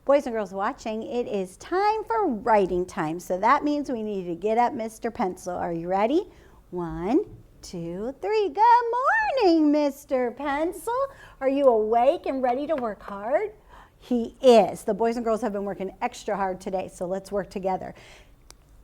Boys and girls watching, it is time for writing time. So that means we need to get up Mr. Pencil. Are you ready? 1, 2, 3. Good morning, Mr. Pencil. Are you awake and ready to work hard? He is. The boys and girls have been working extra hard today, so let's work together.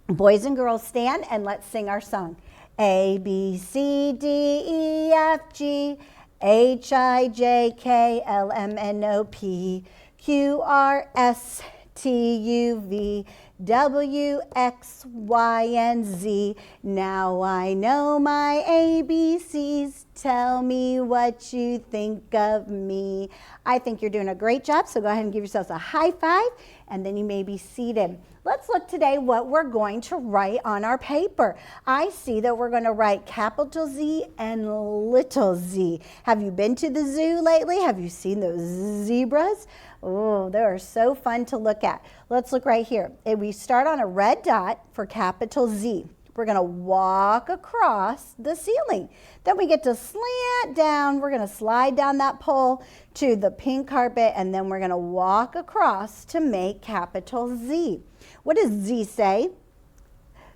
Boys and girls, stand and let's sing our song. A, B, C, D, E, F, G, H, I, J, K, L, M, N, O, P, Q, R, S, T, U, V, W, X, Y, and Z. Now I know my ABCs. Tell me what you think of me. I think you're doing a great job, so go ahead and give yourselves a high five, and then you may be seated. Let's look today what we're going to write on our paper. I see that we're going to write capital Z and little z. Have you been to the zoo lately? Have you seen those zebras? Oh, they are so fun to look at. Let's look right here. We start on a red dot for capital Z. We're going to walk across the ceiling. Then we get to slant down. We're going to slide down that pole to the pink carpet, and then we're going to walk across to make capital Z. What does Z say?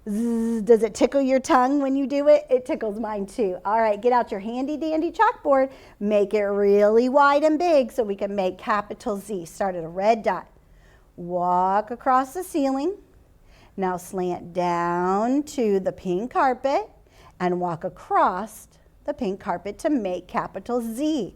Z, does it tickle your tongue when you do it? It tickles mine too. All right, get out your handy dandy chalkboard. Make it really wide and big so we can make capital Z. Start at a red dot. Walk across the ceiling. Now slant down to the pink carpet and walk across the pink carpet to make capital Z.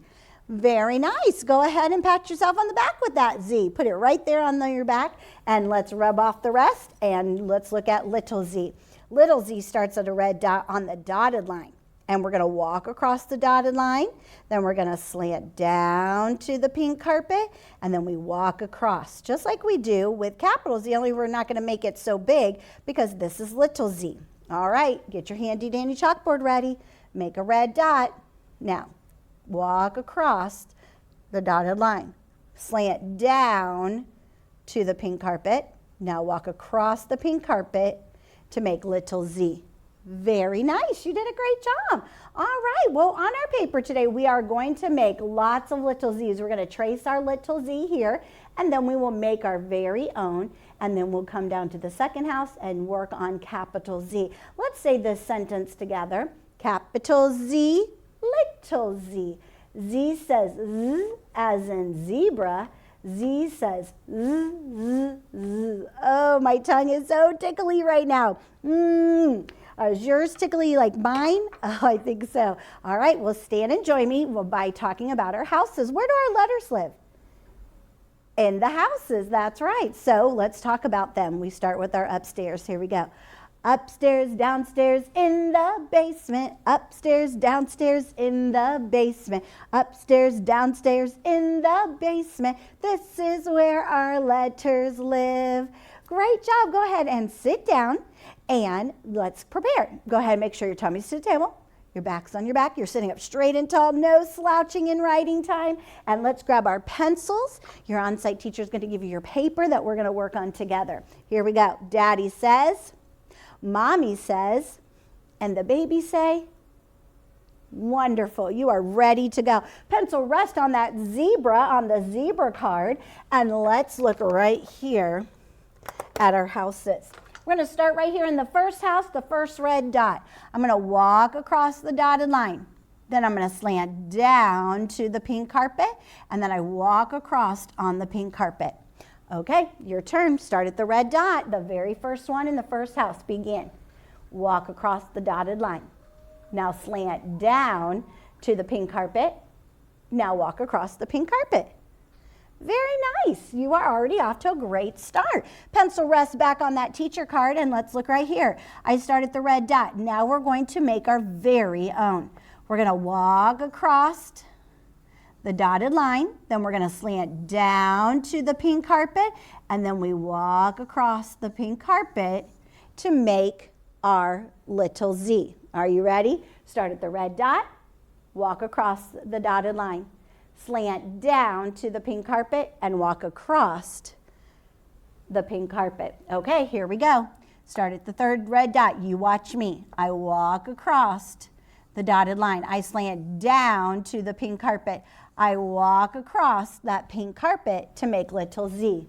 Very nice. Go ahead and pat yourself on the back with that Z. Put it right there on your back, and let's rub off the rest, and let's look at little z. Little z starts at a red dot on the dotted line, and we're going to walk across the dotted line. Then we're going to slant down to the pink carpet, and then we walk across, just like we do with capital Z, only we're not going to make it so big because this is little z. All right, get your handy dandy chalkboard ready. Make a red dot. Now, walk across the dotted line. Slant down to the pink carpet. Now walk across the pink carpet to make little z. Very nice. You did a great job. All right. Well, on our paper today, we are going to make lots of little z's. We're going to trace our little z here, and then we will make our very own, and then we'll come down to the second house and work on capital Z. Let's say this sentence together. Capital Z, little z. Z says z as in zebra. Z says z, z, z. Oh, my tongue is so tickly right now. Is yours tickly like mine? Oh, I think so. All right, well, stand and join me by talking about our houses. Where do our letters live? In the houses, that's right. So let's talk about them. We start with our upstairs. Here we go. Upstairs, downstairs, in the basement. Upstairs, downstairs, in the basement. Upstairs, downstairs, in the basement. This is where our letters live. Great job. Go ahead and sit down and let's prepare. Go ahead and make sure your tummy's to the table. Your back's on your back. You're sitting up straight and tall, no slouching in writing time. And let's grab our pencils. Your on-site teacher is going to give you your paper that we're going to work on together. Here we go. Daddy says, Mommy says, and the baby say, wonderful. You are ready to go. Pencil rest on that zebra, on the zebra card, and let's look right here at our houses. We're going to start right here in the first house, the first red dot. I'm going to walk across the dotted line. Then I'm going to slant down to the pink carpet, and then I walk across on the pink carpet. Okay, your turn. Start at the red dot, the very first one in the first house. Begin. Walk across the dotted line. Now slant down to the pink carpet. Now walk across the pink carpet. Very nice. You are already off to a great start. Pencil rest back on that teacher card, and let's look right here. I start at the red dot. Now we're going to make our very own. We're going to walk across the dotted line, then we're going to slant down to the pink carpet, and then we walk across the pink carpet to make our little z. Are you ready? Start at the red dot, walk across the dotted line, slant down to the pink carpet, and walk across the pink carpet. Okay, here we go. Start at the third red dot. You watch me. I walk across the dotted line. I slant down to the pink carpet. I walk across that pink carpet to make little z.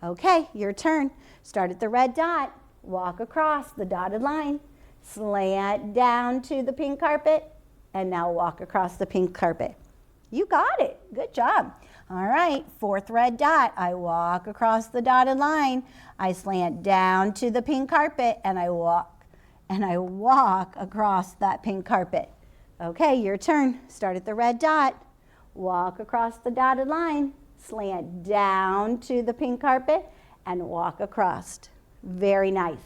Okay, your turn. Start at the red dot, walk across the dotted line, slant down to the pink carpet, and now walk across the pink carpet. You got it. Good job. All right, fourth red dot. I walk across the dotted line. I slant down to the pink carpet, and I walk across that pink carpet. Okay, your turn. Start at the red dot. Walk across the dotted line. Slant down to the pink carpet, and walk across. Very nice.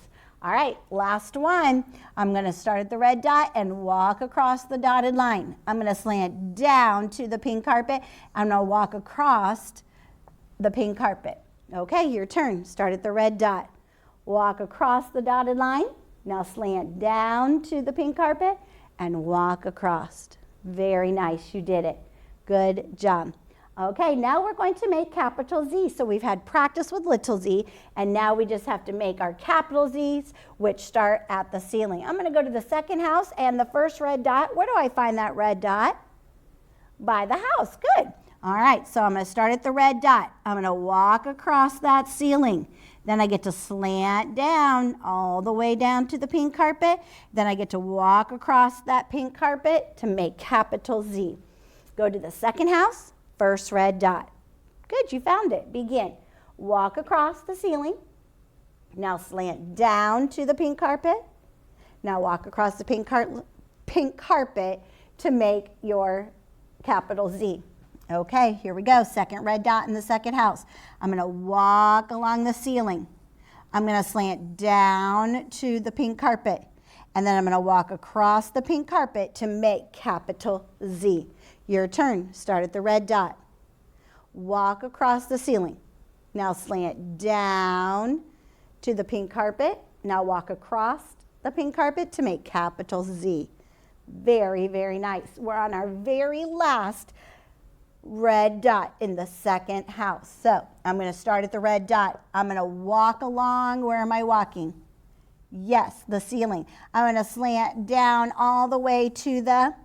All right, last one. I'm going to start at the red dot and walk across the dotted line. I'm going to slant down to the pink carpet. I'm going to walk across the pink carpet. Okay, your turn. Start at the red dot. Walk across the dotted line. Now slant down to the pink carpet and walk across. Very nice. You did it. Good job. Okay, now we're going to make capital Z. So we've had practice with little z, and now we just have to make our capital Z's, which start at the ceiling. I'm going to go to the second house and the first red dot. Where do I find that red dot? By the house. Good. All right, so I'm going to start at the red dot. I'm going to walk across that ceiling. Then I get to slant down all the way down to the pink carpet. Then I get to walk across that pink carpet to make capital Z. Go to the second house. First red dot. Good, you found it. Begin. Walk across the ceiling. Now slant down to the pink carpet. Now walk across the pink carpet to make your capital Z. Okay, here we go. Second red dot in the second house. I'm going to walk along the ceiling. I'm going to slant down to the pink carpet. And then I'm going to walk across the pink carpet to make capital Z. Your turn. Start at the red dot. Walk across the ceiling. Now slant down to the pink carpet. Now walk across the pink carpet to make capital Z. Very, very nice. We're on our very last red dot in the second house. So I'm going to start at the red dot. I'm going to walk along. Where am I walking? Yes, the ceiling. I'm going to slant down all the way to the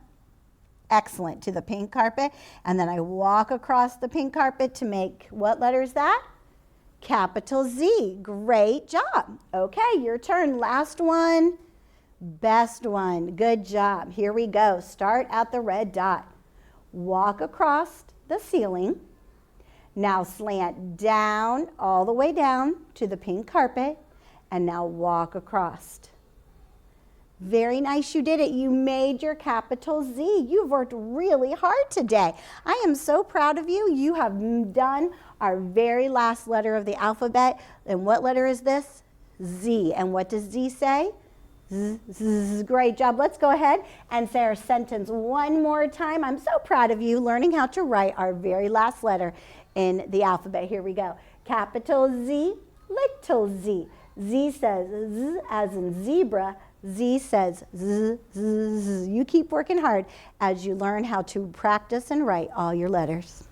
excellent, to the pink carpet, and then I walk across the pink carpet to make, what letter is that? Capital Z. Great job. Okay, your turn. Last one. Best one. Good job. Here we go. Start at the red dot. Walk across the ceiling. Now slant down, all the way down to the pink carpet, and now walk across. Very nice, you did it. You made your capital Z. You've worked really hard today. I am so proud of you. You have done our very last letter of the alphabet. And what letter is this? Z. And what does Z say? Z, z, z. Great job. Let's go ahead and say our sentence one more time. I'm so proud of you learning how to write our very last letter in the alphabet. Here we go. Capital Z, little z. Z says Z as in zebra. Z says Z, Z, Z. You keep working hard as you learn how to practice and write all your letters.